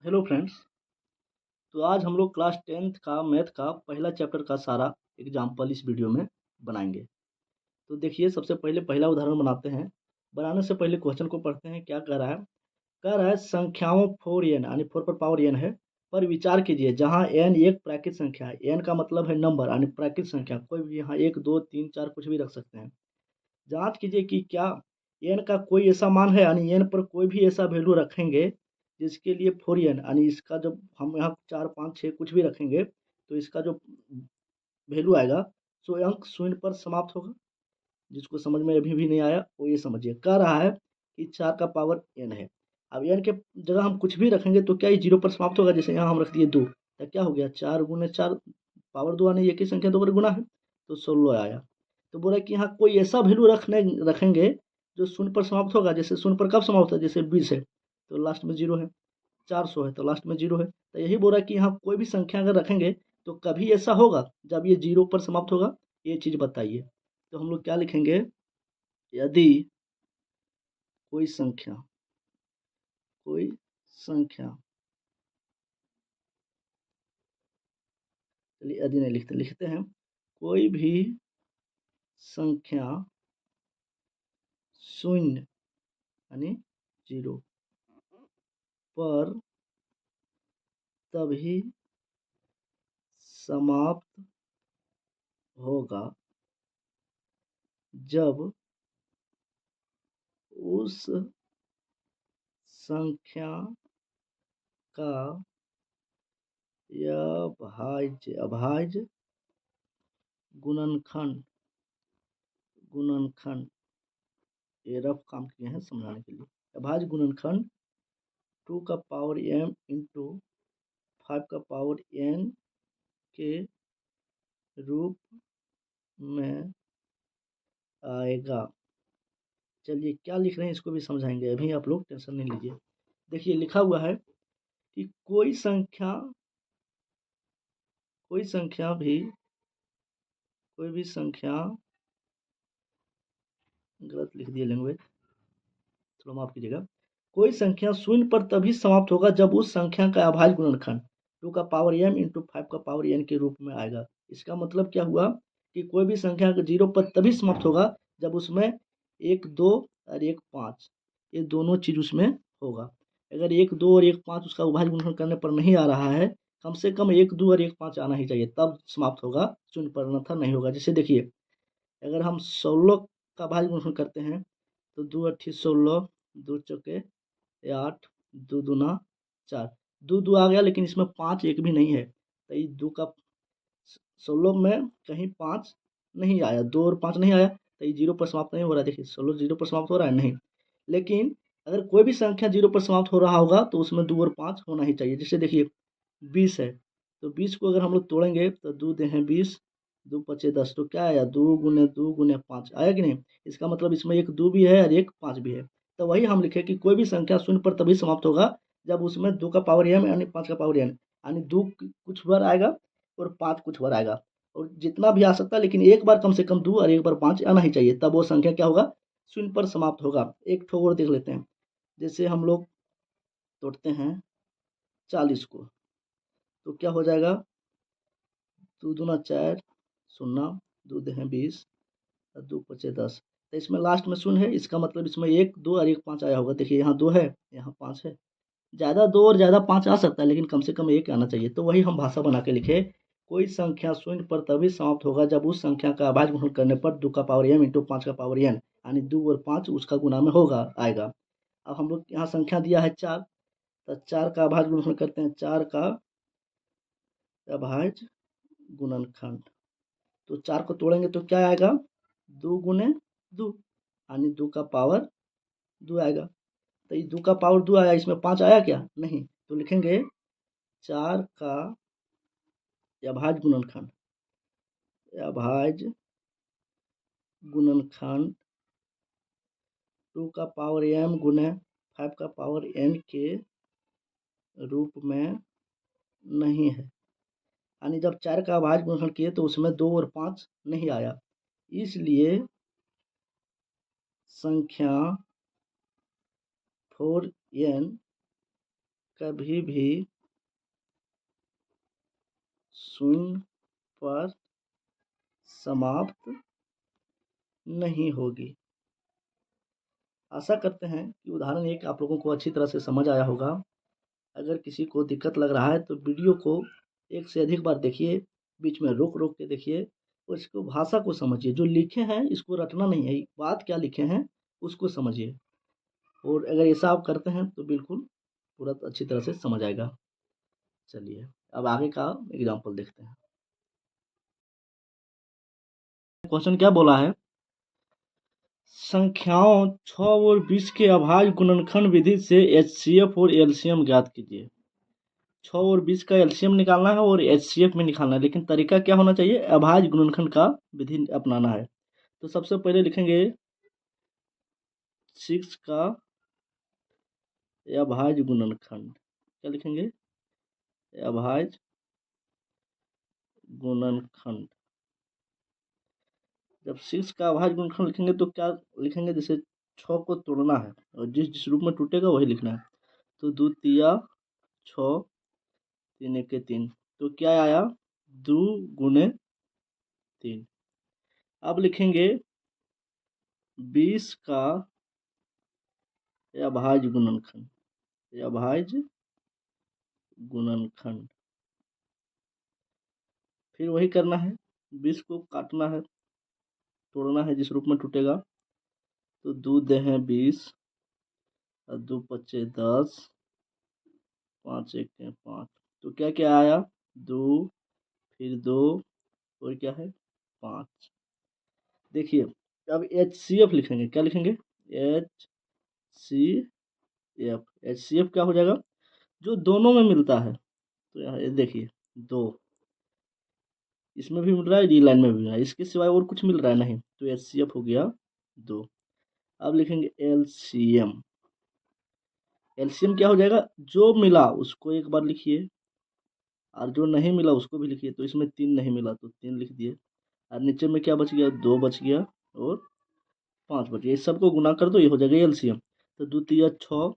Hello friends. तो आज हम लोग क्लास 10th का मैथ का पहला चैप्टर का सारा एग्जाम्पल इस वीडियो में बनाएंगे। तो देखिए, सबसे पहले पहला उदाहरण बनाते हैं। बनाने से पहले क्वेश्चन को पढ़ते हैं। क्या कह रहा है संख्याओं 4n यानी 4 पर पावर n है पर विचार कीजिए जहां n एक प्राकृत संख्या है। n का मतलब है नंबर यानी प्राकृत संख्या, कोई भी यहाँ 1 2 3 4 कुछ भी रख सकते हैं। जांच कीजिए कि क्या n का कोई ऐसा मान है यानी n पर कोई भी ऐसा वैल्यू रखेंगे जिसके लिए 4n यानी इसका जब हम यहाँ 4 5 6 कुछ भी रखेंगे तो इसका जो वैल्यू आएगा सो अंक शून्य पर समाप्त होगा। जिसको समझ में अभी भी नहीं आया वो ये समझिए। कह रहा है कि 4 का पावर n है। अब n के जगह हम कुछ भी रखेंगे तो क्या ये 0 पर समाप्त होगा। जैसे यहाँ हम रख दिए 2 तो क्या हो गया, 4 गुने 4 पावर 2 यानी एक ही संख्या 2 बार गुना है तो 16 आया। तो बोला कि यहाँ कोई ऐसा वैल्यू रखेंगे जो शून्य पर समाप्त होगा। जैसे शून्य पर कब समाप्त है, जैसे 20 है तो लास्ट में 0 है, 400 है तो लास्ट में 0 है। तो यही बोला कि यहाँ कोई भी संख्या अगर रखेंगे तो कभी ऐसा होगा जब ये 0 पर समाप्त होगा, ये चीज़ बताइए। तो हम लोग क्या लिखेंगे, यदि कोई संख्या चलिए यदि नहीं लिखते हैं, कोई भी संख्या शून्य यानी 0 पर तभी समाप्त होगा जब उस संख्या का अभाज्य गुणनखंड, ये रफ काम किए हैं समझाने के लिए। अभाज्य गुणनखंड 2 का पावर m इंटू 5 का पावर n के रूप में आएगा। चलिए क्या लिख रहे हैं इसको भी समझाएंगे, अभी आप लोग टेंशन नहीं लीजिए। देखिए लिखा हुआ है कि कोई भी संख्या गलत लिख दिए लैंग्वेज, थोड़ा माफ कीजिएगा। कोई संख्या शून्य पर तभी समाप्त होगा जब उस संख्या का अभाज्य गुणनखंड 2 का पावर m इंटू 5 का पावर n के रूप में आएगा। इसका मतलब क्या हुआ कि कोई भी संख्या 0 पर तभी समाप्त होगा जब उसमें 1 2 और 1 5 ये दोनों चीज उसमें होगा। अगर 1 2 और 1 5 उसका अभाज्य गुणनखंड करने पर नहीं आ रहा है, कम से कम 1 2 और 1 5 आना ही चाहिए, तब समाप्त होगा, शून्य पर अन्यथा नहीं होगा। जैसे देखिए, अगर हम 16 का अभाज्य गुणनखंड करते हैं तो 2 अट्ठी 16, 2 चौके 8, 2 दूना 4, 2 2 आ गया लेकिन इसमें 5 एक भी नहीं है तो ये 2 का 16 में कहीं 5 नहीं आया, 2 और 5 नहीं आया तो ये 0 पर समाप्त नहीं हो रहा है। देखिए 16 0 पर समाप्त हो रहा है नहीं, लेकिन अगर कोई भी संख्या 0 पर समाप्त हो रहा होगा तो उसमें 2 और 5 होना ही चाहिए। जैसे देखिए 20 है तो 20 को अगर हम लोग तोड़ेंगे तो 2 दे हैं 20, 2 पचे 10 तो क्या आया, 2 गुने 5 आया कि नहीं। इसका मतलब इसमें एक 2 भी है और एक 5 भी है। तो वही हम लिखे कि कोई भी संख्या शून्य पर तभी समाप्त होगा जब उसमें 2 का पावर m यानी 5 का पावर n यानी 2 कुछ बार आएगा और 5 कुछ बार आएगा, और जितना भी आ सकता है लेकिन एक बार कम से कम 2 और एक बार 5 आना ही चाहिए, तब वो संख्या क्या होगा, शून्य पर समाप्त होगा। एक ठो और देख लेते हैं। जैसे हम लोग तोड़ते हैं 40 को तो क्या हो जाएगा, 2 दूना 4 शून्य, 2 दे हैं 20, 2 पचे 10 तो इसमें लास्ट में शून्य है। इसका मतलब इसमें 1 2 और 1 5 आया होगा। देखिए यहाँ 2 है यहाँ 5 है, ज़्यादा 2 और ज़्यादा 5 आ सकता है लेकिन कम से कम 1 आना चाहिए। तो वही हम भाषा बना के लिखे, कोई संख्या शून्य पर तभी समाप्त होगा जब उस संख्या का अभाज्य गुणन करने पर 2 का पावर m इंटू 5 का पावर n यानी 2 और 5 उसका गुना में होगा आएगा। अब हम लोग यहाँ संख्या दिया है 4 तो 4 का अभाज्य गुणनखंड करते हैं, 4 का अभाज्य गुणनखंड तो 4 को तोड़ेंगे तो क्या आएगा, 2 गुने 2 यानी 2 का पावर 2 आएगा। तो ये 2 का पावर 2 आया, इसमें 5 आया क्या, नहीं, तो लिखेंगे 4 का अभाज्य गुणनखंड 2 का पावर m गुने 5 का पावर n के रूप में नहीं है। यानी जब 4 का अभाज्य गुणनखंड किए तो उसमें 2 और 5 नहीं आया, इसलिए संख्या 4n कभी भी शून्य पर समाप्त नहीं होगी। आशा करते हैं कि उदाहरण एक आप लोगों को अच्छी तरह से समझ आया होगा। अगर किसी को दिक्कत लग रहा है तो वीडियो को एक से अधिक बार देखिए, बीच में रोक-रोक के देखिए और इसको भाषा को समझिए। जो लिखे हैं इसको रटना नहीं है, बात क्या लिखे हैं उसको समझिए और अगर ऐसा आप करते हैं तो बिल्कुल पूरा अच्छी तरह से समझ आएगा। चलिए, अब आगे का एग्ज़ाम्पल देखते हैं। क्वेश्चन क्या बोला है? संख्याओं 6 और 20 के अभाज्य गुणनखंड विधि से एचसीएफ और एलसीएम ज्ञात कीजिए। 6 और 20 का एलसीएम निकालना है और एचसीएफ में निकालना है, लेकिन तरीका क्या होना चाहिए? अभाज्य गुणनखंड का विधि अपनाना है। तो सबसे पहले लिखेंगे 6 का अभाज्य गुणनखंड। क्या लिखेंगे? अभाज्य गुणनखंड। जब 6 का अभाज्य गुणनखंड लिखेंगे तो क्या लिखेंगे? जैसे 6 को तोड़ना है और जिस जिस रूप में टूटेगा वही लिखना है। तो 2 तिया 6, 3 एके 3। तो क्या आया? 2 गुने 3। अब लिखेंगे 20 का अभाज्य गुणनखंड। अभाज्य गुणनखंड। फिर वही करना है, 20 को काटना है, तोड़ना है जिस रूप में टूटेगा। तो 2 दे हैं 20 और 2 पच्चे 10, 5 एके 5। तो क्या क्या आया? 2 फिर 2 और क्या है? 5। देखिए अब एचसीएफ लिखेंगे। क्या लिखेंगे? एचसीएफ। एचसीएफ क्या हो जाएगा? जो दोनों में मिलता है। तो यहाँ ये देखिए 2 इसमें भी मिल रहा है, डी लाइन में भी मिल रहा है, इसके सिवाय और कुछ मिल रहा है नहीं। तो एचसीएफ हो गया 2। अब लिखेंगे एलसीएम। एलसीएम क्या हो जाएगा? जो मिला उसको एक बार लिखिए और जो नहीं मिला उसको भी लिखिए। तो इसमें 3 नहीं मिला तो 3 लिख दिए और नीचे में क्या बच गया? 2 बच गया और 5 बच गया। इस सबको गुना कर दो, ये हो जाएगा एलसीएम। तो 2 तिया 6,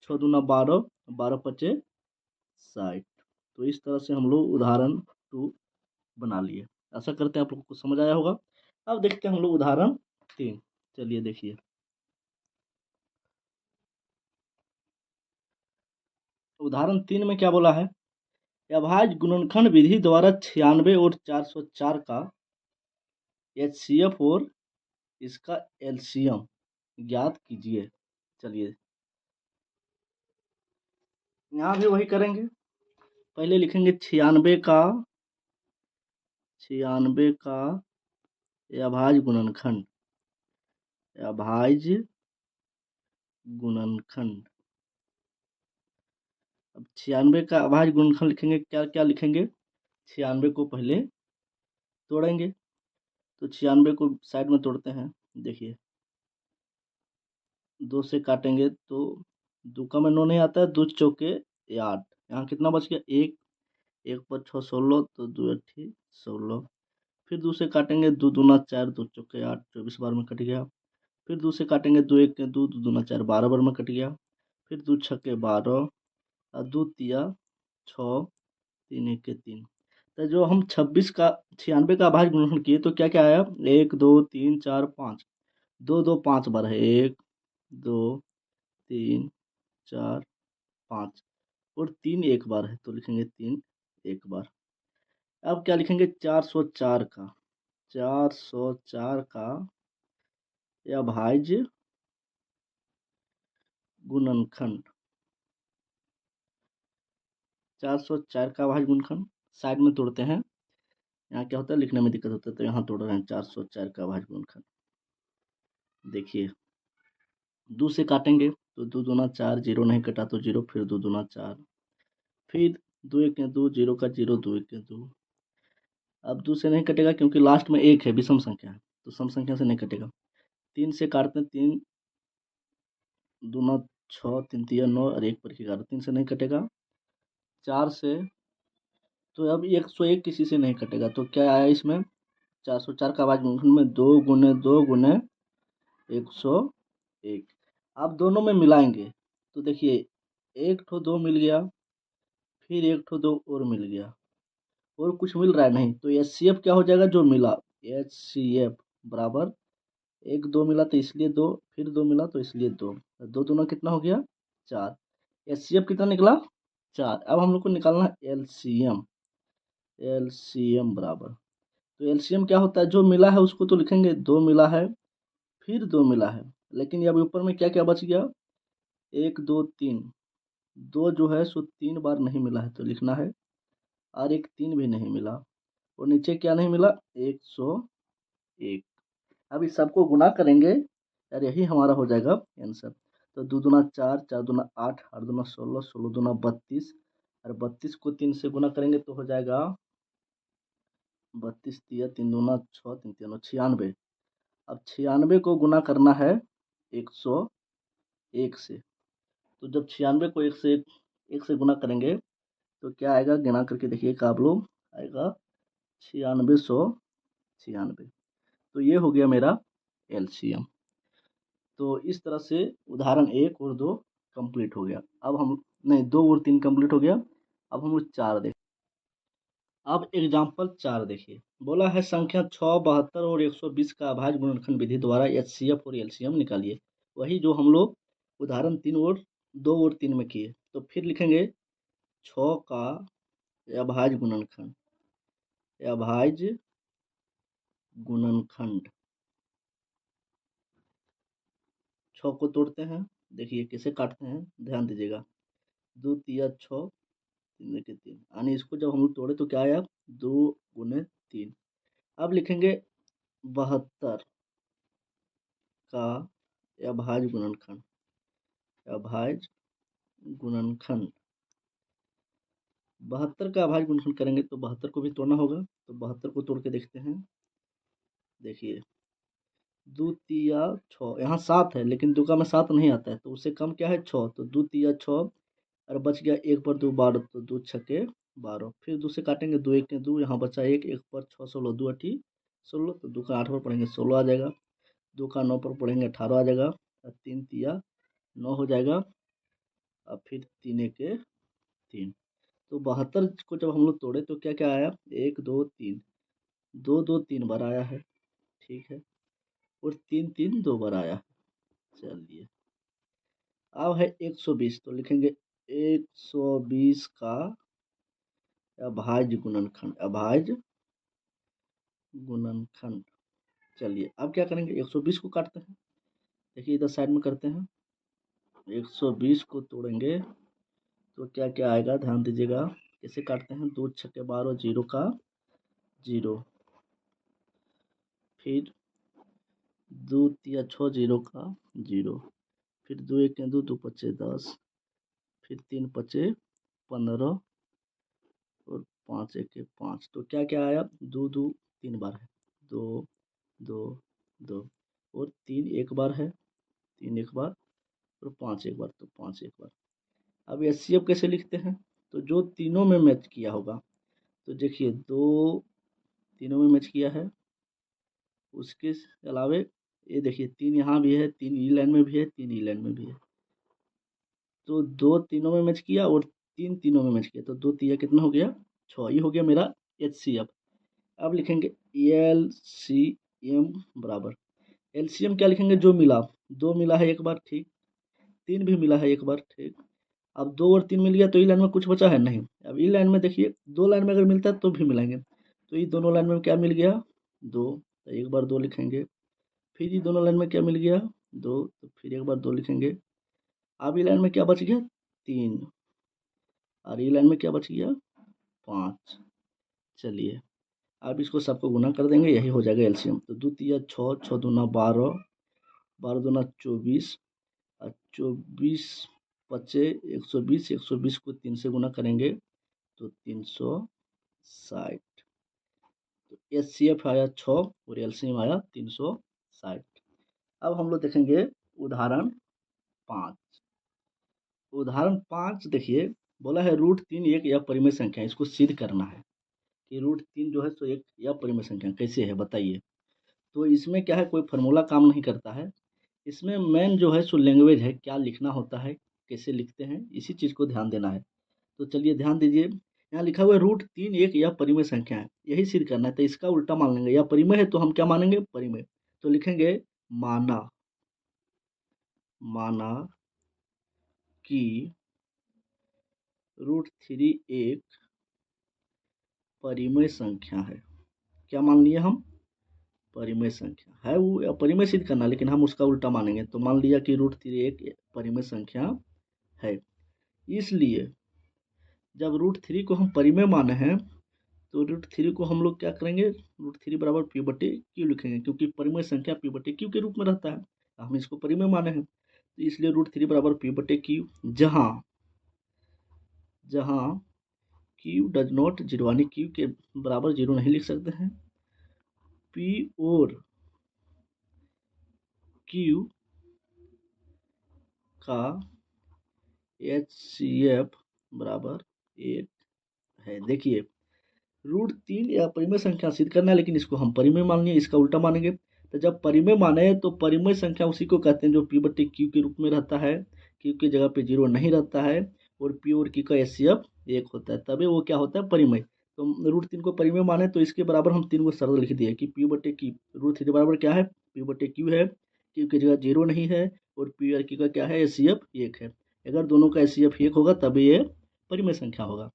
6 दूना 12, 12 पचे 60। तो इस तरह से हम लोग उदाहरण 2 बना लिए। आशा करते हैं आप लोगों को समझ आया होगा। अब देखते हैं हम लोग उदाहरण 3। चलिए देखिए। उदाहरण 3 में क्या बोला है? अभाज्य गुणनखंड विधि द्वारा 96 और 404 का एचसीएफ और इसका एलसीएम ज्ञात कीजिए। चलिए यहाँ भी वही करेंगे। पहले लिखेंगे 96 का अभाज्य गुणनखंड। अभाज्य गुणनखंड। अब 96 का अभाज्य गुणनखंड लिखेंगे। क्या क्या लिखेंगे? 96 को पहले तोड़ेंगे। तो 96 को साइड में तोड़ते हैं। देखिए 2 से काटेंगे तो 2 का में 9 नहीं आता है, 2 चौके 8। यहाँ कितना बच गया? 1, 1 पर 6 16, तो 2 अट्ठी 16। फिर 2 से काटेंगे, 2 दूना 4, 2 चौके 8, 24 बार में कट गया। फिर 2 से काटेंगे, 2 एक 2, 2 दूना 4, 12 बार में कट गया। फिर 2 छक्के 12 और 2 तिया 6, 3 एक 3। तो जो हम 26 का 96 का अभाज्य गुणनखंड किए तो क्या क्या आया? 1 2 3 4 5। 2 2 5 बार है, 1 2 3 4 5 और 3 एक बार है तो लिखेंगे 3 एक बार। अब क्या लिखेंगे? 404 का 404 का अभाज्य गुणनखंड। 404 का अभाज्य गुणनखंड साइड में तोड़ते हैं। यहाँ क्या होता है? लिखने में दिक्कत होता है तो यहाँ तोड़ रहे हैं। 404 का अभाज्य गुणनखंड। देखिए 2 से काटेंगे तो 2 दूना 4, 0 नहीं कटा तो 0, फिर 2 दूना 4, फिर 2 एक 2, 0 का 0, 2 एक 2। अब 2 से नहीं कटेगा क्योंकि लास्ट में 1 है, विषम संख्या है, तो सम संख्या से नहीं कटेगा। 3 से काटते हैं, 3 दूना 6, 3 तिया 9 और 1 पर 11, 3 से नहीं कटेगा। 4 से तो अब 101 किसी से नहीं कटेगा तो क्या आया इसमें? 404 का अभाज्य गुणनखंड में 2 गुने 2 गुने 101। आप दोनों में मिलाएंगे तो देखिए एक ठो दो मिल गया, फिर एक ठो दो और मिल गया, और कुछ मिल रहा है नहीं, तो HCF क्या हो जाएगा, जो मिला HCF बराबर एक दो मिला तो इसलिए दो, फिर दो मिला तो इसलिए दो, दो दूना कितना हो गया 4। HCF कितना निकला 4। अब हम लोग को निकालना है LCM। LCM बराबर, तो LCM क्या होता है, जो मिला है उसको तो लिखेंगे, दो मिला है फिर दो मिला है, लेकिन अब ऊपर में क्या क्या बच गया, एक दो तीन, दो जो है सो 3 बार नहीं मिला है तो लिखना है, और एक 3 भी नहीं मिला, और नीचे क्या नहीं मिला 101। अब इस सबको गुना करेंगे और यही हमारा हो जाएगा आंसर। तो दो दूना 4, 4 दूना 8, 8 दूना 16, 16 दूना 32, और 32 को 3 से गुना करेंगे तो हो जाएगा 32 तिया 3 दूना 6, 3 तीन 96। अब 96 को गुना करना है 101 से, तो जब 96 को एक से गुना करेंगे तो क्या आएगा, गिना करके देखिएगा आप लोग, आएगा 9696। तो ये हो गया मेरा LCM। तो इस तरह से उदाहरण 1 और 2 कंप्लीट हो गया। अब हम नहीं, 2 और 3 कंप्लीट हो गया। अब हम लोग 4 देखें। अब एग्जाम्पल 4 देखिए, बोला है संख्या 6, 72 और 120 का अभाज्य गुणनखंड विधि द्वारा HCF और LCM निकालिए। वही जो हम लोग उदाहरण 3 और 2 और 3 में किए। तो फिर लिखेंगे 6 का अभाज्य गुणनखंड, अभाज्य गुणनखंड 6 को तोड़ते हैं, देखिए कैसे काटते हैं, ध्यान दीजिएगा। 2 तिया 6, 3 के 3, यानी इसको जब हम लोग तोड़े तो क्या आया, 2 गुने 3। अब लिखेंगे 72 का अभाज्य गुणनखंड, अभाज्य गुणनखंड 72 का अभाज्य गुणनखंड करेंगे तो 72 को भी तोड़ना होगा, तो 72 को तोड़ के देखते हैं। देखिए 2 तिया 6, यहाँ 7 है लेकिन 2 का में 7 नहीं आता है, तो उससे कम क्या है 6, तो 2 तिया 6, और बच गया 1 पर 2 12, तो 2 छके 12। फिर 2 से काटेंगे, 2 1 2, यहाँ बचा 1, 1 पर 6 16, 2 अठी 16, तो 2 का 8 पर पढ़ेंगे 16 आ जाएगा, 2 का 9 पर पढ़ेंगे 18 आ जाएगा, और 3 तिया 9 हो जाएगा, और फिर 3 1 3। तो 72 को जब हम लोग तोड़े तो क्या क्या आया, 1 2 3, 2 2 3 बार आया है, ठीक है, और 3 3 2 बार आया है। चलिए अब है 120, तो लिखेंगे 120 का अभाज्य गुणनखंड, अभाज्य गुणनखंड। चलिए अब क्या करेंगे, 120 को काटते हैं, देखिए इधर साइड में करते हैं। 120 को तोड़ेंगे तो क्या क्या आएगा, ध्यान दीजिएगा कैसे काटते हैं। 2 छक्के 12, 0 का 0, फिर 2 तिया 6, 0 का 0, फिर 2 1 2, 2 पच्चे 10, फिर 3 पच्चे 15, और 5 1 5। तो क्या क्या आया, 2 2 3 बार है, 2 2 2, और 3 एक बार है, 3 एक बार, और 5 एक बार, तो 5 एक बार। अब HCF कैसे लिखते हैं, तो जो तीनों में मैच किया होगा, तो देखिए 2 तीनों में मैच किया है, उसके अलावे ये देखिए 3 यहाँ भी है, 3 ई लाइन में भी है, 3 ई लाइन में भी है, तो 2 तीनों में मैच किया और 3 तीनों में मैच किया, तो 2 तिया कितना हो गया 6, ये हो गया मेरा HCF। अब लिखेंगे LCM बराबर, LCM क्या लिखेंगे, जो मिला, 2 मिला है एक बार, ठीक, 3 भी मिला है एक बार, ठीक। अब 2 और 3 मिल गया तो ई लाइन में कुछ बचा है नहीं। अब ई लाइन में देखिए 2 लाइन में अगर मिलता है तो भी मिलाएंगे, तो ये दोनों लाइन में क्या मिल गया 2, तो एक बार 2 लिखेंगे। फिर ये दोनों लाइन में क्या मिल गया 2, तो फिर एक बार 2 लिखेंगे। अब ई लाइन में क्या बच गया 3, और ई लाइन में क्या बच गया 5। चलिए अब इसको सबको गुना कर देंगे, यही हो जाएगा LCM। तो 2 तिया 6, 6 दूना 12, 12 दूना 24, और 24 पच्चे 120, 120 को 3 से गुना करेंगे तो 360। तो HCF आया 6 और LCM आया 360। अब हम लोग देखेंगे उदाहरण 5। उदाहरण 5 देखिए, बोला है √3 एक अपरिमेय संख्या, इसको सिद्ध करना है कि √3 जो है सो एक अपरिमेय संख्या कैसे है बताइए। तो इसमें क्या है, कोई फार्मूला काम नहीं करता है, इसमें मेन जो है सो लैंग्वेज है, क्या लिखना होता है, कैसे लिखते हैं, इसी चीज़ को ध्यान देना है। तो चलिए ध्यान दीजिए, यहाँ लिखा हुआ है √3 एक यह परिमेय संख्या है, यही सिद्ध करना है। तो इसका उल्टा मान लेंगे, यह परिमेय है तो हम क्या मानेंगे, परिमेय। तो लिखेंगे माना कि √3 एक परिमेय संख्या है। क्या मान लिए हम, परिमेय संख्या है, वो परिमेय सिद्ध करना, लेकिन हम उसका उल्टा मानेंगे। तो मान लिया कि √3 एक परिमेय संख्या है। इसलिए जब √3 को हम परिमेय माने हैं तो √3 को हम लोग क्या करेंगे, √3 बराबर p/q लिखेंगे, क्योंकि परिमेय संख्या p/q के रूप में रहता है, हम इसको परिमेय माने हैं। तो इसलिए √3 बराबर p/q, जहां q डज नॉट जीरो, यानी q के बराबर जीरो नहीं लिख सकते हैं। p और q का HCF बराबर 1 है। देखिए √3 या परिमेय संख्या सिद्ध करना है, लेकिन इसको हम परिमेय मान लिए, इसका उल्टा मानेंगे। तो जब परिमेय माने तो परिमेय संख्या उसी को कहते हैं जो p/q के रूप में रहता है, q की जगह पे जीरो नहीं रहता है, और p और q का HCF 1 होता है, तभी वो क्या होता है, परिमेय। तो √3 को परिमेय माने तो इसके बराबर हम 3 को शर्त लिख दिए कि p/q, √3 बराबर क्या है, p/q है, q की जगह जीरो नहीं है, और p और q का क्या है, HCF 1 है। अगर दोनों का HCF 1 होगा तभी ये परिमेय संख्या होगा।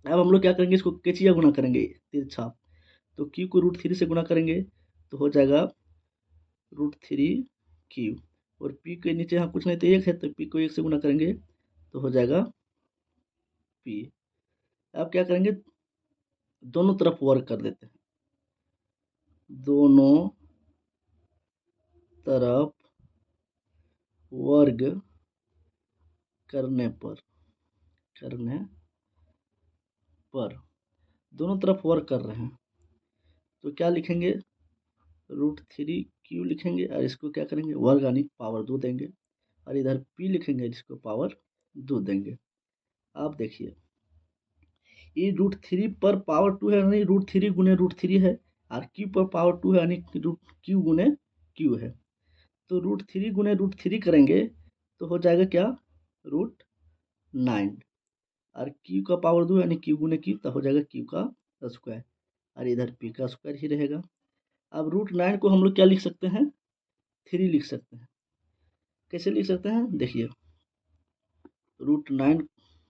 अब हम लोग क्या करेंगे, इसको केचिया गुना करेंगे, तिरछा। तो q को √3 से गुना करेंगे तो हो जाएगा √3q, और p के नीचे यहाँ कुछ नहीं तो 1 है, तो p को 1 से गुना करेंगे तो हो जाएगा p। अब क्या करेंगे, दोनों तरफ वर्ग कर देते हैं, दोनों तरफ वर्ग करने पर दोनों तरफ वर्ग कर रहे हैं, तो क्या लिखेंगे, √3q लिखेंगे, और इसको क्या करेंगे, वर्ग यानी पावर 2 देंगे, और इधर p लिखेंगे, जिसको पावर 2 देंगे। आप देखिए ये √3 पर पावर 2 है, यानी √3 गुने √3 है, और q पर पावर 2 है, यानी q गुने q है। तो √3 गुने √3 करेंगे तो हो जाएगा क्या, √9, और q का पावर 2 यानी q गुने q, तो हो जाएगा q का स्क्वायर, और इधर p का स्क्वायर ही रहेगा। अब √9 को हम लोग क्या लिख सकते हैं, 3 लिख सकते हैं। कैसे लिख सकते हैं, देखिए √9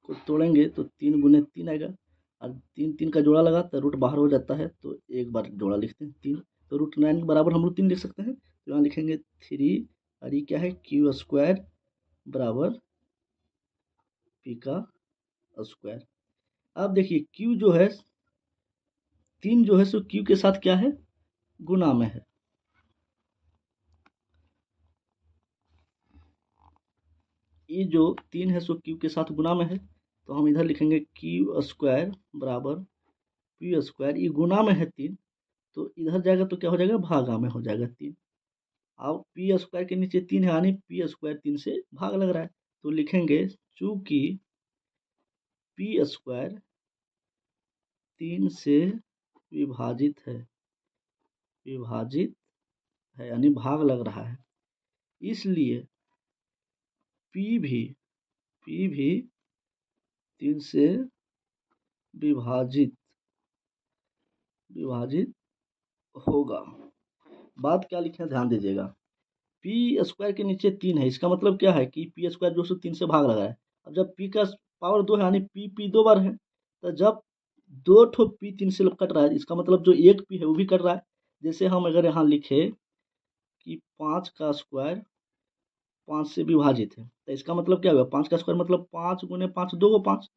को तोड़ेंगे तो 3 गुने 3 आएगा, और 3 का जोड़ा लगा तो रूट बाहर हो जाता है, तो एक बार जोड़ा लिखते हैं 3, तो √9 के बराबर हम लोग 3 लिख सकते हैं। तो यहाँ लिखेंगे 3, और ये क्या है, q स्क्वायर बराबर p का स्क्वायर। अब देखिए q जो है 3 जो है सो q के साथ क्या है, गुना में है, ये जो 3 है सो q के साथ गुना में है, तो हम इधर लिखेंगे q स्क्वायर बराबर p स्क्वायर, ये गुना में है 3, तो इधर जाएगा तो क्या हो जाएगा, भागा में हो जाएगा 3। अब p स्क्वायर के नीचे 3 है, यानी p स्क्वायर 3 से भाग लग रहा है, तो लिखेंगे चूंकि p स्क्वायर 3 से विभाजित है, यानी भाग लग रहा है, इसलिए p भी 3 से विभाजित होगा। बात क्या लिखे ध्यान दीजिएगा, p स्क्वायर के नीचे 3 है, इसका मतलब क्या है कि p स्क्वायर जो 3 से भाग लगा है। अब जब p का पावर 2 है, यानी p 2 बार है, तो जब 2 ठो p 3 से कट रहा है, इसका मतलब जो एक p है वो भी कट रहा है। जैसे हम अगर यहाँ लिखे कि 5 का स्क्वायर 5 से विभाजित है, तो इसका मतलब क्या हुआ, 5 का स्क्वायर मतलब 5 गुने 5, 2 को 5,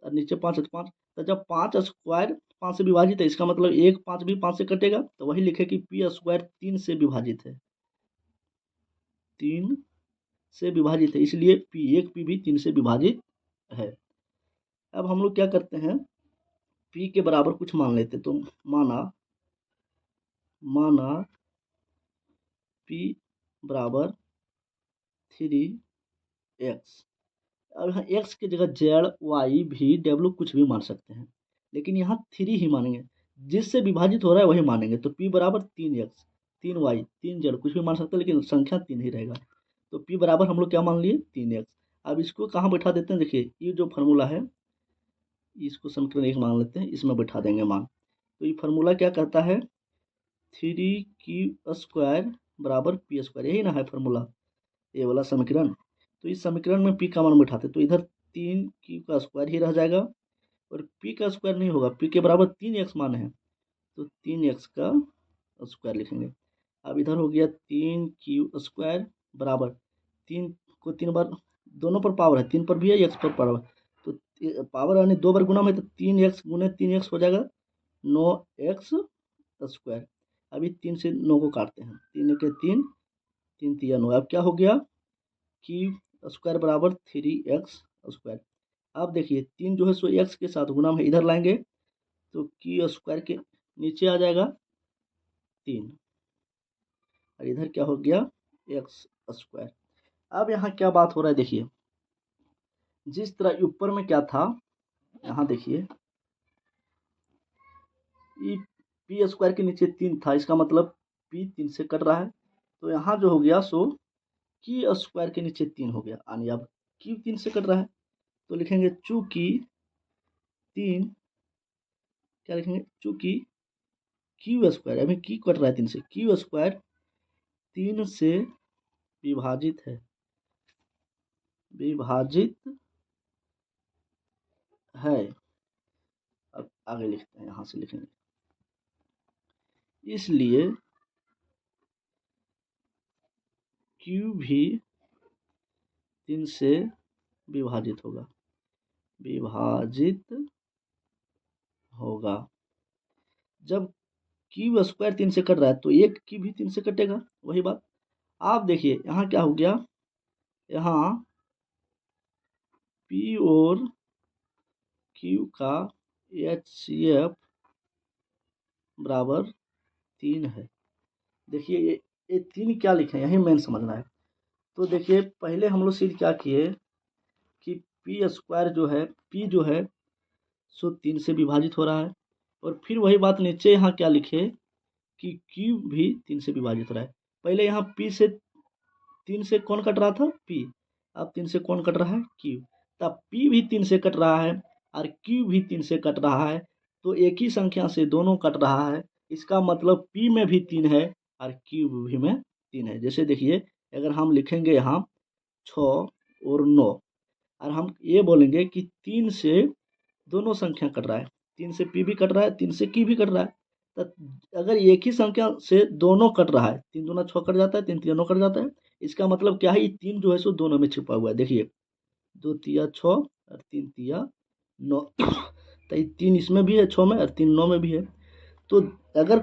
और नीचे 5 है तो 5, तो जब 5 स्क्वायर 5 से विभाजित है, इसका मतलब एक 5 भी 5 से कटेगा, तो वही लिखे कि p स्क्वायर 3 से विभाजित है, 3 से विभाजित है, इसलिए एक p भी 3 से विभाजित है। अब हम लोग क्या करते हैं, p के बराबर कुछ मान लेते, तो माना p बराबर 3x। अब यहाँ x की जगह z, y, v, w कुछ भी मान सकते हैं, लेकिन यहाँ 3 ही मानेंगे, जिससे विभाजित हो रहा है वही मानेंगे। तो p बराबर 3x, 3y, 3z कुछ भी मान सकते हैं, लेकिन संख्या 3 ही रहेगा। तो p बराबर हम लोग क्या मान लिए, 3x। अब इसको कहाँ बैठा देते हैं, देखिए ये जो फार्मूला है इसको समीकरण 1 मान लेते हैं, इसमें बैठा देंगे मान। तो ये फार्मूला क्या कहता है, 3q² बराबर p², यही ना है फार्मूला, ये वाला समीकरण। तो इस समीकरण में p का मान बैठाते तो इधर 3q² ही रह जाएगा और p का स्क्वायर नहीं होगा, p के बराबर 3x मान है तो 3x का स्क्वायर लिखेंगे। अब इधर हो गया 3q² बराबर 3 को 3 बार, दोनों पर पावर है, 3 पर भी है, x पर पावर, तो पावर यानी 2 बार गुना में तो 3x गुने 3x हो जाएगा 9x²। अभी 3 से 9 को काटते हैं, 3 के 3, 3 3 9। अब क्या हो गया, q² बराबर 3x²। अब देखिए 3 जो है सो x के साथ गुना में इधर लाएंगे तो q² के नीचे आ जाएगा 3 और इधर क्या हो गया x²। अब यहाँ क्या बात हो रहा है, देखिए जिस तरह ऊपर में क्या था, यहाँ देखिए p² के नीचे 3 था, इसका मतलब p 3 से कट रहा है, तो यहाँ जो हो गया सो q² के नीचे 3 हो गया, यानी अब q 3 से कट रहा है तो लिखेंगे चूंकि 3, क्या लिखेंगे, चूंकि q², अभी q कट रहा है 3 से, q² 3 से विभाजित है, विभाजित है। अब आगे लिखते हैं, यहाँ से लिखेंगे, इसलिए q भी 3 से विभाजित होगा, विभाजित होगा। जब q² 3 से कट रहा है तो एक q भी 3 से कटेगा, वही बात। आप देखिए यहाँ क्या हो गया, यहाँ p और q का HCF बराबर 3 है। देखिए ये 3 क्या लिखे, यही मेन समझना है। तो देखिए पहले हम लोग सिद्ध क्या किए कि p² जो है, p जो है सो 3 से विभाजित हो रहा है, और फिर वही बात नीचे यहाँ क्या लिखे कि q भी 3 से विभाजित हो रहा है। पहले यहाँ p से 3 से कौन कट रहा था, p, अब 3 से कौन कट रहा है, q, तब p भी 3 से कट रहा है और q भी 3 से कट रहा है, तो एक ही संख्या से दोनों कट रहा है, इसका मतलब p में भी 3 है और q भी में 3 है। जैसे देखिए अगर हम लिखेंगे यहाँ 6 और 9 और हम ये बोलेंगे कि 3 से दोनों संख्या कट रहा है, 3 से p भी कट रहा है, 3 से q भी कट रहा है, तो अगर एक ही संख्या से दोनों कट रहा है, 3 दूना 6 कट जाता है, 3 3 9 कट जाता है, इसका मतलब क्या है, ये 3 जो है सो दोनों में छिपा हुआ है। देखिए 2 तिया 6 और 3 तिया 9 तो ये 3 इसमें भी है 6 में और 3 9 में भी है। तो अगर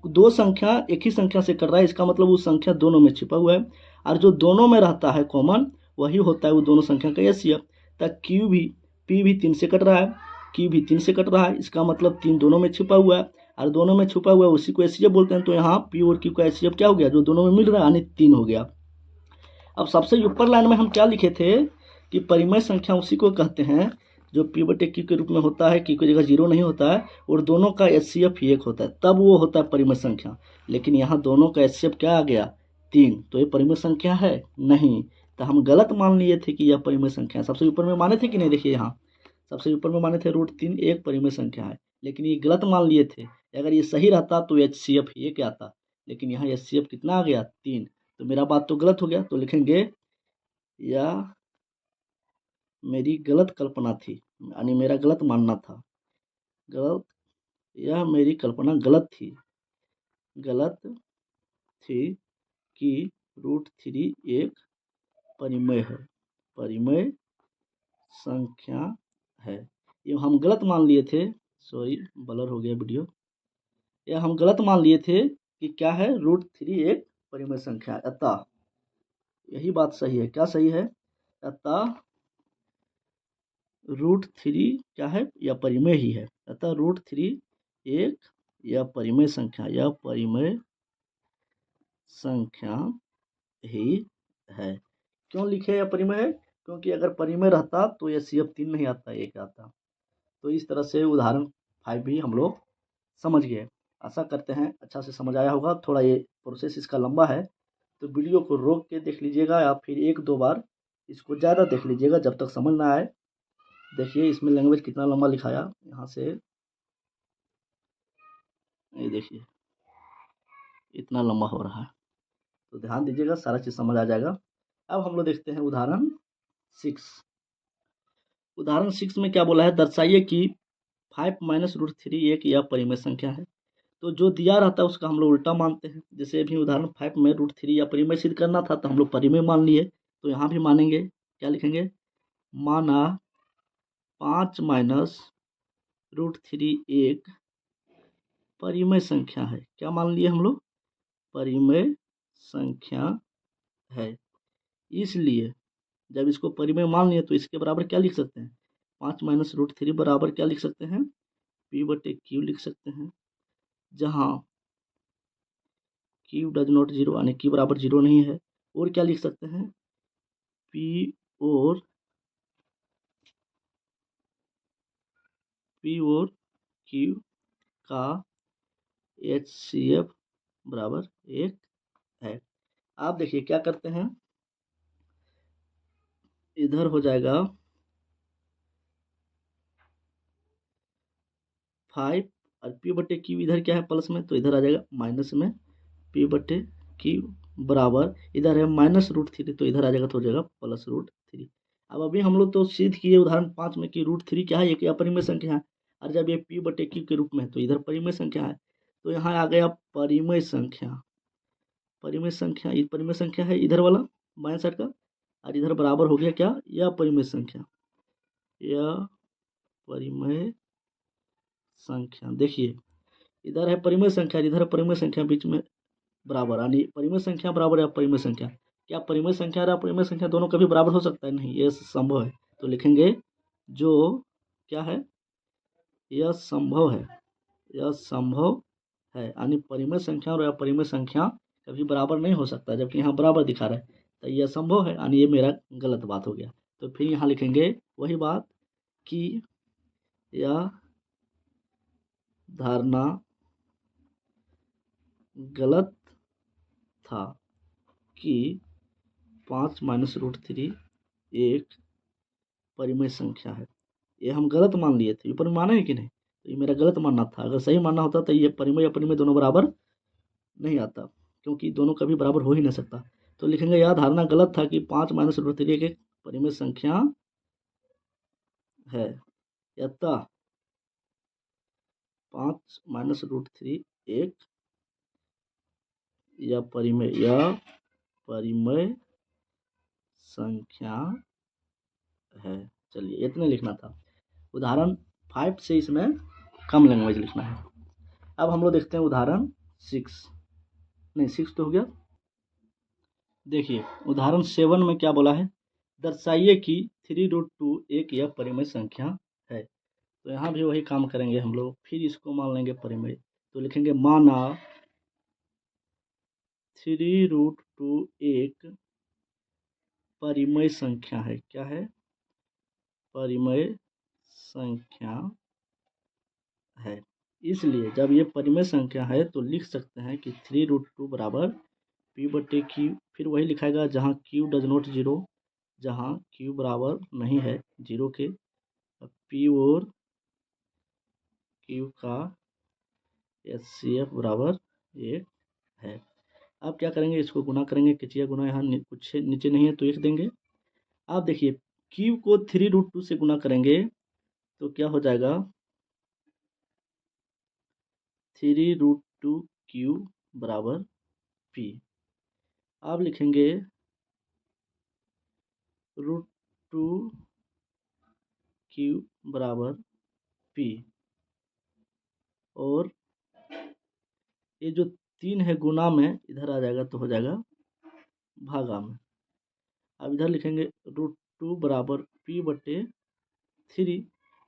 दो संख्या एक ही संख्या से कर रहा है, इसका मतलब वो संख्या दोनों में छिपा हुआ है, और जो दोनों में रहता है कॉमन वही होता है वो दोनों संख्या का HCF। तक q भी p भी 3 से कट रहा है, q भी 3 से कट रहा है, इसका मतलब 3 दोनों में छिपा हुआ है, और दोनों में छुपा हुआ है उसी को HCF बोलते हैं। तो यहाँ p और q का HCF क्या हो गया, जो दोनों में मिल रहा है, यानी 3 हो गया। अब सबसे ऊपर लाइन में हम क्या लिखे थे कि परिमेय संख्या उसी को कहते हैं जो p/q के रूप में होता है, q की जगह 0 नहीं होता है और दोनों का HCF ही एक होता है, तब वो होता है परिमेय संख्या। लेकिन यहाँ दोनों का HCF क्या आ गया, 3, तो ये परिमेय संख्या है नहीं, तो हम गलत मान लिए थे कि यह परिमेय संख्या है। सबसे ऊपर में माने थे कि नहीं, देखिए यहाँ सबसे ऊपर में माने थे √3 एक परिमेय संख्या है, लेकिन ये गलत मान लिए थे। अगर ये सही रहता तो HCF ये क्या आता, लेकिन यहाँ HCF कितना आ गया, 3, तो मेरा बात तो गलत हो गया। तो लिखेंगे यह मेरी गलत कल्पना थी, यानी मेरा गलत मानना था, गलत, यह मेरी कल्पना गलत थी, गलत थी कि √3 एक परिमेय है, परिमेय संख्या है। ये हम गलत मान लिए थे, सॉरी ब्लर हो गया वीडियो, यह हम गलत मान लिए थे कि क्या है, √3 एक परिमेय संख्या, अतः यही बात सही है। क्या सही है, अतः √3 क्या है, यह परिमेय ही है, अतः √3 एक यह परिमेय संख्या, यह परिमेय संख्या ही है। क्यों लिखे यह परिमेय है, क्योंकि अगर परिमेय रहता तो यह HCF 3 नहीं आता, एक आता। तो इस तरह से उदाहरण 5 भी हम लोग समझ गए। आशा करते हैं अच्छा से समझ आया होगा। थोड़ा ये प्रोसेस इसका लंबा है तो वीडियो को रोक के देख लीजिएगा या फिर 1-2 बार इसको ज़्यादा देख लीजिएगा जब तक समझ ना आए। देखिए इसमें लैंग्वेज कितना लंबा लिखाया, यहाँ से ये देखिए इतना लंबा हो रहा है, तो ध्यान दीजिएगा, सारा चीज़ समझ आ जाएगा। अब हम लोग देखते हैं उदाहरण 6। उदाहरण 6 में क्या बोला है, दर्शाइए कि 5 माइनस रूट 3 एक या परिमेय संख्या है। तो जो दिया रहता है उसका हम लोग उल्टा मानते हैं। जैसे अभी उदाहरण 5 में रूट 3 या परिमेय सिद्ध करना था तो हम लोग परिमेय मान लिए, तो यहाँ भी मानेंगे। क्या लिखेंगे, माना 5 माइनस रूट 3 एक परिमेय संख्या है। क्या मान लिए हम लोग, परिमेय संख्या है। इसलिए जब इसको परिमेय मान लिए तो इसके बराबर क्या लिख सकते हैं, 5 माइनस रूट 3 बराबर क्या लिख सकते हैं, पी बटे क्यू लिख सकते हैं, जहाँ क्यू डज नॉट जीरो यानी क्यू बराबर जीरो नहीं है। और क्या लिख सकते हैं, पी और क्यू का HCF बराबर 1 है। आप देखिए क्या करते हैं, इधर हो जाएगा 5 और पी बटे क्यू इधर क्या है प्लस में, तो इधर आ जाएगा माइनस में पी बटे क्यू बराबर, इधर है माइनस रूट 3 तो इधर आ जाएगा तो हो जाएगा प्लस रूट 3। अब अभी हम लोग तो सिद्ध किए उदाहरण 5 में कि रूट 3 क्या है, एक अपरिमेय संख्या है, और जब ये पी बटे क्यू के रूप में है तो इधर परिमेय संख्या है। तो यहाँ आ गया परिमेय संख्या, परिमेय संख्या, ये परिमेय संख्या है इधर वाला बाएं साइड का, और इधर बराबर हो गया क्या, यह परिमेय संख्या, यह परिमेय संख्या। देखिए इधर है परिमेय संख्या, इधर है परिमेय संख्या, बीच में बराबर, यानी परिमेय संख्या बराबर है परिमेय संख्या। क्या परिमेय संख्या और अपरिमेय संख्या दोनों कभी बराबर हो सकता है, नहीं, ये संभव है। तो लिखेंगे जो क्या है, यह संभव है, यह संभव है, यानी परिमेय संख्या और अपरिमेय संख्या कभी बराबर नहीं हो सकता, जबकि यहाँ बराबर दिखा रहा है, तो यह संभव है, यानी ये मेरा गलत बात हो गया। तो फिर यहाँ लिखेंगे वही बात कि यह धारणा गलत था कि 5 माइनस रूट 3 एक परिमेय संख्या है। ये हम गलत मान लिए थे, ऊपर माने कि नहीं, तो ये मेरा गलत मानना था। अगर सही मानना होता तो ये परिमेय अपरिमेय दोनों बराबर नहीं आता, क्योंकि दोनों कभी बराबर हो ही नहीं सकता। तो लिखेंगे यह धारणा गलत था कि 5 माइनस रूट 3 एक परिमेय संख्या है, अतः 5 माइनस रूट 3 एक यह परिमेय संख्या है। चलिए इतने लिखना था। उदाहरण 5 से इसमें कम लैंग्वेज लिखना है। अब हम लोग देखते हैं उदाहरण 6, नहीं 6 तो हो गया। देखिए उदाहरण 7 में क्या बोला है, दर्शाइए कि 3√2 एक यह परिमेय संख्या है। तो यहाँ भी वही काम करेंगे हम लोग, फिर इसको मान लेंगे परिमेय। तो लिखेंगे माना 3√2 एक परिमेय संख्या है। क्या है, परिमेय संख्या है। इसलिए जब ये परिमेय संख्या है तो लिख सकते हैं कि 3√2 बराबर पी बटे क्यू, फिर वही लिखाएगा जहाँ क्यू डज नॉट जीरो, जहाँ क्यू बराबर नहीं है जीरो के, पी और क्यू का HCF बराबर 1 है। अब क्या करेंगे, इसको गुना करेंगे, किचिया गुना यहाँ कुछ नीचे नहीं है तो 1 देंगे। आप देखिए क्यू को 3√2 से गुना करेंगे तो क्या हो जाएगा, 3√2 क्यू बराबर पी। आप लिखेंगे √2 क्यू बराबर पी, और ये जो 3 है गुना में इधर आ जाएगा तो हो जाएगा भागा में। अब इधर लिखेंगे √2 बराबर पी बटे 3,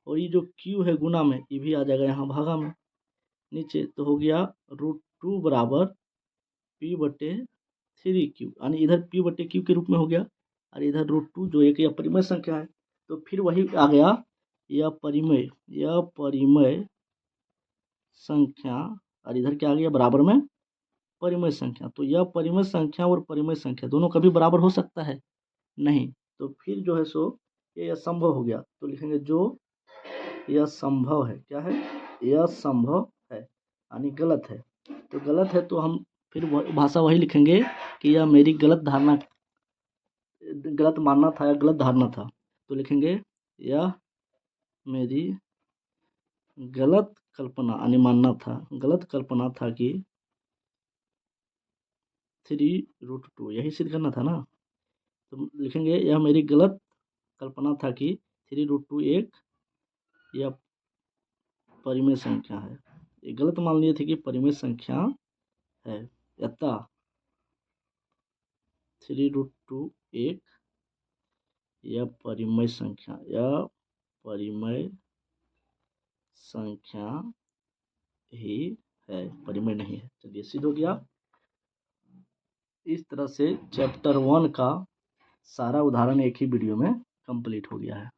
और ये जो क्यू है गुना में ये भी आ जाएगा यहाँ भागा में नीचे, तो हो गया √2 बराबर पी बटे 3 क्यू, यानी इधर पी बटे क्यू के रूप में हो गया, और इधर √2 जो एक अपरिमेय संख्या है, तो फिर वही आ गया यह परिमेय संख्या, और इधर क्या आ गया बराबर में परिमेय संख्या। तो यह परिमेय संख्या और परिमेय संख्या दोनों कभी बराबर हो सकता है, नहीं, तो फिर जो है सो ये असंभव हो गया, तो लिखेंगे जो यह संभव है, क्या है, यह संभव है, यानी गलत है। तो गलत है तो हम फिर भाषा वही लिखेंगे कि यह मेरी गलत धारणा, गलत मानना था या गलत धारणा था, तो लिखेंगे यह मेरी गलत कल्पना यानी मानना था, गलत कल्पना था कि 3√2, यही सिद्ध करना था ना, तो लिखेंगे यह मेरी गलत कल्पना था कि 3√2 एक यह परिमेय संख्या है। ये गलत मान लिए थे कि परिमेय संख्या है, अतः 3√2 एक यह परिमेय संख्या, यह परिमेय संख्या ही है, परिमेय नहीं है। चलिए सिद्ध हो गया। इस तरह से चैप्टर 1 का सारा उदाहरण एक ही वीडियो में कंप्लीट हो गया है।